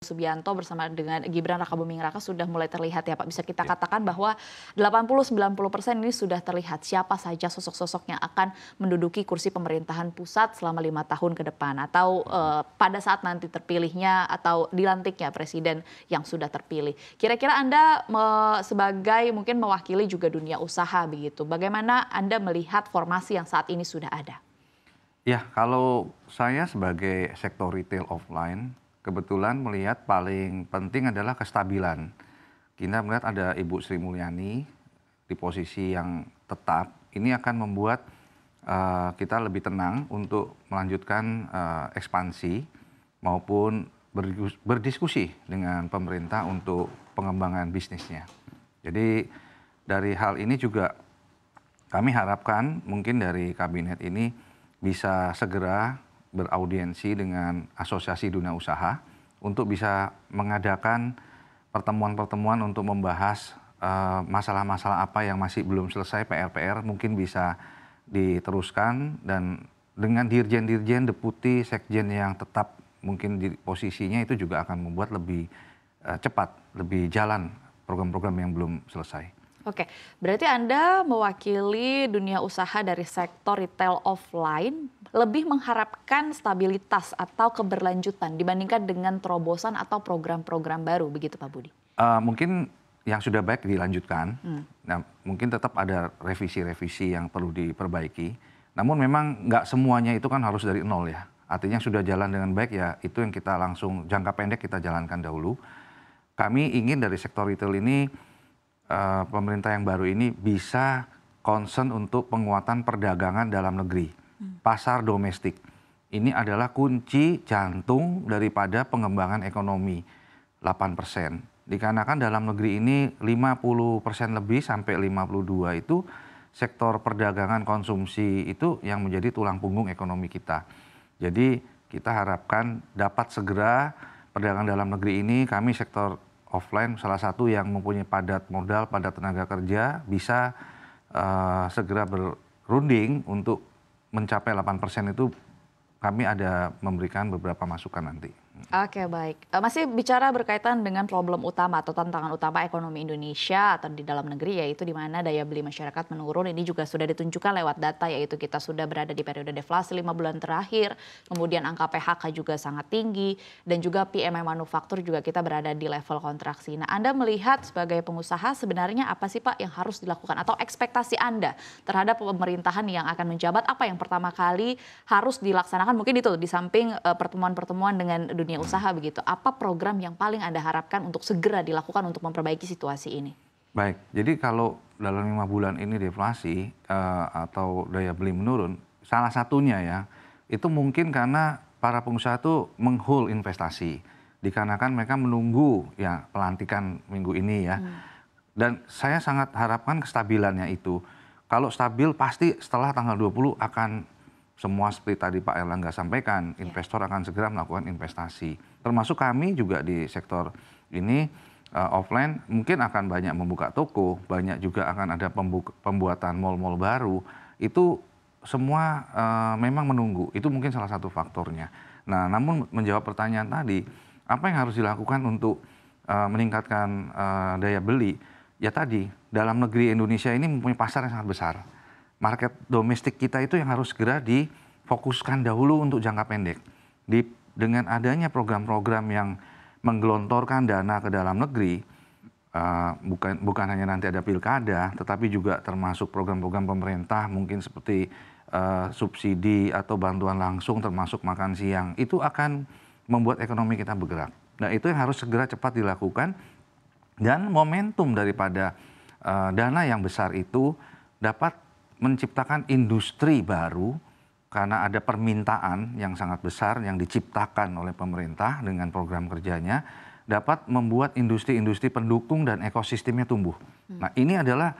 Subianto bersama dengan Gibran Rakabuming Raka sudah mulai terlihat ya Pak. Bisa kita katakan bahwa 80-90% ini sudah terlihat siapa saja sosok-sosok yang akan menduduki kursi pemerintahan pusat selama 5 tahun ke depan. Atau pada saat nanti terpilihnya atau dilantiknya presiden yang sudah terpilih. Kira-kira Anda sebagai mungkin mewakili juga dunia usaha begitu. Bagaimana Anda melihat formasi yang saat ini sudah ada? Ya, kalau saya sebagai sektor retail offline, kebetulan melihat paling penting adalah kestabilan. Kita melihat ada Ibu Sri Mulyani di posisi yang tetap, ini akan membuat kita lebih tenang untuk melanjutkan ekspansi maupun berdiskusi dengan pemerintah untuk pengembangan bisnisnya. Jadi dari hal ini juga kami harapkan mungkin dari kabinet ini bisa segera beraudiensi dengan Asosiasi Dunia Usaha untuk bisa mengadakan pertemuan-pertemuan untuk membahas masalah-masalah apa yang masih belum selesai, PR-PR mungkin bisa diteruskan, dan dengan dirjen-dirjen, deputi, sekjen yang tetap mungkin di posisinya itu juga akan membuat lebih cepat, lebih jalan program-program yang belum selesai. Oke, berarti Anda mewakili dunia usaha dari sektor retail offline lebih mengharapkan stabilitas atau keberlanjutan dibandingkan dengan terobosan atau program-program baru, begitu Pak Budi? Mungkin yang sudah baik dilanjutkan, nah, mungkin tetap ada revisi-revisi yang perlu diperbaiki, namun memang nggak semuanya itu kan harus dari nol ya. Artinya sudah jalan dengan baik ya, itu yang kita langsung jangka pendek kita jalankan dahulu. Kami ingin dari sektor retail ini, pemerintah yang baru ini bisa concern untuk penguatan perdagangan dalam negeri. Pasar domestik ini adalah kunci jantung daripada pengembangan ekonomi 8%. Dikarenakan dalam negeri ini 50% lebih sampai 52 itu sektor perdagangan konsumsi itu yang menjadi tulang punggung ekonomi kita. Jadi kita harapkan dapat segera perdagangan dalam negeri ini, kami sektor offline salah satu yang mempunyai padat modal, padat tenaga kerja, bisa segera berunding untuk mencapai 8% itu. Kami ada memberikan beberapa masukan nanti. Oke, baik. Masih bicara berkaitan dengan problem utama atau tantangan utama ekonomi Indonesia atau di dalam negeri, yaitu di mana daya beli masyarakat menurun. Ini juga sudah ditunjukkan lewat data, yaitu kita sudah berada di periode deflasi 5 bulan terakhir, kemudian angka PHK juga sangat tinggi, dan juga PMI manufaktur juga kita berada di level kontraksi. Nah, Anda melihat sebagai pengusaha sebenarnya apa sih Pak yang harus dilakukan, atau ekspektasi Anda terhadap pemerintahan yang akan menjabat, apa yang pertama kali harus dilaksanakan? Mungkin itu di samping pertemuan-pertemuan dengan dunia usaha begitu. Apa program yang paling Anda harapkan untuk segera dilakukan untuk memperbaiki situasi ini? Baik, jadi kalau dalam 5 bulan ini deflasi atau daya beli menurun, salah satunya ya, itu mungkin karena para pengusaha itu meng-hold investasi. Dikarenakan mereka menunggu ya pelantikan minggu ini ya. Dan saya sangat harapkan kestabilannya itu. Kalau stabil pasti setelah tanggal 20 akan semua seperti tadi Pak Erlangga sampaikan, investor akan segera melakukan investasi. Termasuk kami juga di sektor ini offline mungkin akan banyak membuka toko, banyak juga akan ada pembuatan mal-mal baru. Itu semua memang menunggu, itu mungkin salah satu faktornya. Nah, namun menjawab pertanyaan tadi, apa yang harus dilakukan untuk meningkatkan daya beli? Ya tadi, dalam negeri Indonesia ini mempunyai pasar yang sangat besar. Market domestik kita itu yang harus segera difokuskan dahulu untuk jangka pendek. Dengan adanya program-program yang menggelontorkan dana ke dalam negeri, bukan hanya nanti ada pilkada, tetapi juga termasuk program-program pemerintah mungkin seperti subsidi atau bantuan langsung termasuk makan siang, itu akan membuat ekonomi kita bergerak. Nah, itu yang harus segera cepat dilakukan, dan momentum daripada dana yang besar itu dapat menciptakan industri baru karena ada permintaan yang sangat besar yang diciptakan oleh pemerintah dengan program kerjanya, dapat membuat industri-industri pendukung dan ekosistemnya tumbuh. Nah, ini adalah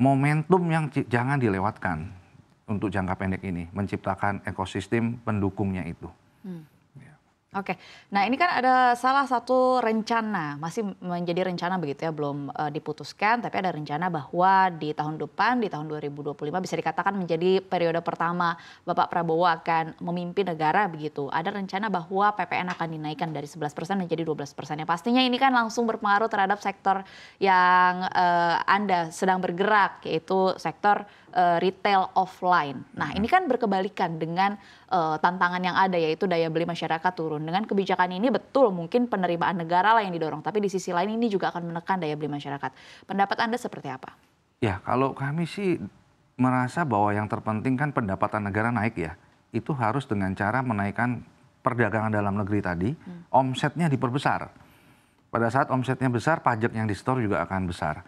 momentum yang jangan dilewatkan untuk jangka pendek ini, menciptakan ekosistem pendukungnya itu. Oke, nah ini kan ada salah satu rencana, masih menjadi rencana begitu ya, belum diputuskan, tapi ada rencana bahwa di tahun depan, di tahun 2025 bisa dikatakan menjadi periode pertama Bapak Prabowo akan memimpin negara begitu. Ada rencana bahwa PPN akan dinaikkan dari 11% menjadi 12%. Ya pastinya ini kan langsung berpengaruh terhadap sektor yang Anda sedang bergerak, yaitu sektor retail offline. Nah ini kan berkebalikan dengan tantangan yang ada, yaitu daya beli masyarakat turun. Dengan kebijakan ini betul mungkin penerimaan negara lah yang didorong, tapi di sisi lain ini juga akan menekan daya beli masyarakat. Pendapat Anda seperti apa? Ya, kalau kami sih merasa bahwa yang terpenting kan pendapatan negara naik ya. Itu harus dengan cara menaikkan perdagangan dalam negeri tadi, omsetnya diperbesar. Pada saat omsetnya besar, pajak yang di-store juga akan besar.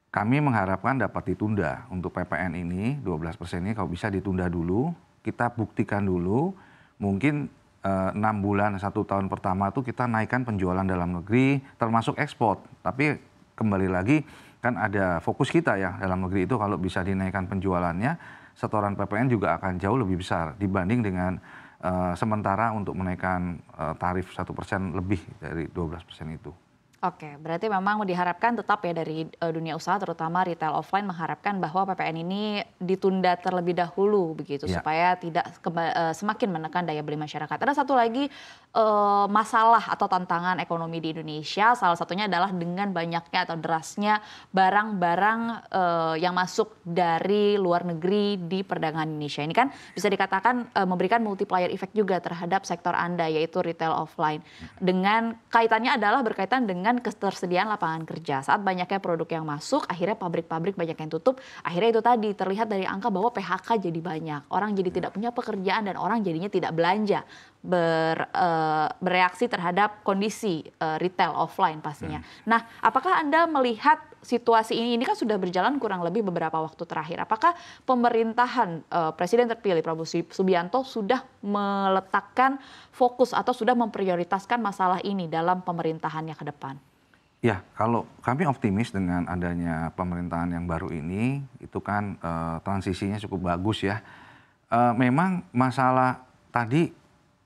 Kami mengharapkan dapat ditunda untuk PPN ini, 12% ini kalau bisa ditunda dulu, kita buktikan dulu, mungkin 6 bulan, 1 tahun pertama tuh kita naikkan penjualan dalam negeri, termasuk ekspor. Tapi kembali lagi, kan ada fokus kita ya dalam negeri itu kalau bisa dinaikkan penjualannya, setoran PPN juga akan jauh lebih besar dibanding dengan sementara untuk menaikkan tarif 1% lebih dari 12% itu. Oke, berarti memang diharapkan tetap ya dari dunia usaha terutama retail offline mengharapkan bahwa PPN ini ditunda terlebih dahulu begitu Ya. supaya tidak semakin menekan daya beli masyarakat. Ada satu lagi masalah atau tantangan ekonomi di Indonesia, salah satunya adalah dengan banyaknya atau derasnya barang-barang yang masuk dari luar negeri di perdagangan Indonesia. Ini kan bisa dikatakan memberikan multiplier effect juga terhadap sektor Anda yaitu retail offline. Dengan kaitannya adalah berkaitan dengan ketersediaan lapangan kerja. Saat banyaknya produk yang masuk, akhirnya pabrik-pabrik banyak yang tutup. Akhirnya itu tadi terlihat dari angka bahwa PHK jadi banyak. Orang jadi tidak punya pekerjaan dan orang jadinya tidak belanja. Bereaksi terhadap kondisi retail offline pastinya. Nah, apakah Anda melihat situasi ini kan sudah berjalan kurang lebih beberapa waktu terakhir. Apakah pemerintahan Presiden terpilih Prabowo Subianto sudah meletakkan fokus atau sudah memprioritaskan masalah ini dalam pemerintahannya ke depan? Ya, kalau kami optimis dengan adanya pemerintahan yang baru ini, itu kan transisinya cukup bagus ya. Memang masalah tadi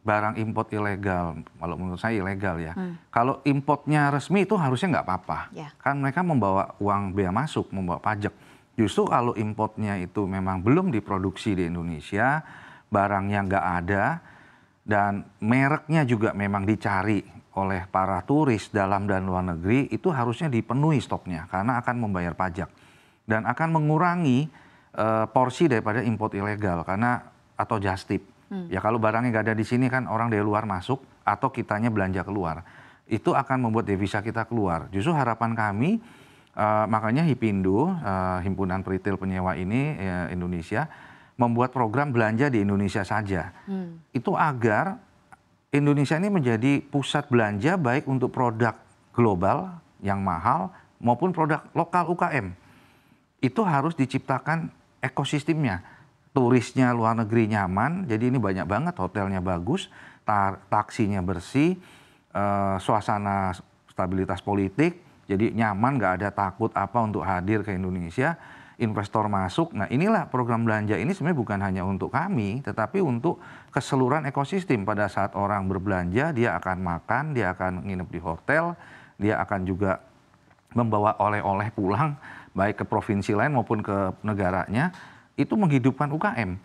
barang import ilegal, kalau menurut saya ilegal ya. Kalau importnya resmi itu harusnya nggak apa-apa. Ya. Kan mereka membawa uang bea masuk, membawa pajak. Justru kalau importnya itu memang belum diproduksi di Indonesia, barangnya nggak ada, dan mereknya juga memang dicari oleh para turis dalam dan luar negeri, itu harusnya dipenuhi stoknya karena akan membayar pajak. Dan akan mengurangi porsi daripada import ilegal karena atau just tip. Ya kalau barangnya nggak ada di sini kan orang dari luar masuk atau kitanya belanja keluar. Itu akan membuat devisa kita keluar. Justru harapan kami, makanya Hipindo, Himpunan Peritel Penyewa ini Indonesia, membuat program belanja di Indonesia saja. Itu agar Indonesia ini menjadi pusat belanja baik untuk produk global yang mahal maupun produk lokal UKM. Itu harus diciptakan ekosistemnya. Turisnya luar negeri nyaman, jadi ini banyak banget, hotelnya bagus, taksinya bersih, suasana stabilitas politik, jadi nyaman, nggak ada takut apa untuk hadir ke Indonesia, investor masuk. Nah inilah program belanja ini sebenarnya bukan hanya untuk kami, tetapi untuk keseluruhan ekosistem. Pada saat orang berbelanja, dia akan makan, dia akan nginep di hotel, dia akan juga membawa oleh-oleh pulang, baik ke provinsi lain maupun ke negaranya, itu menghidupkan UKM.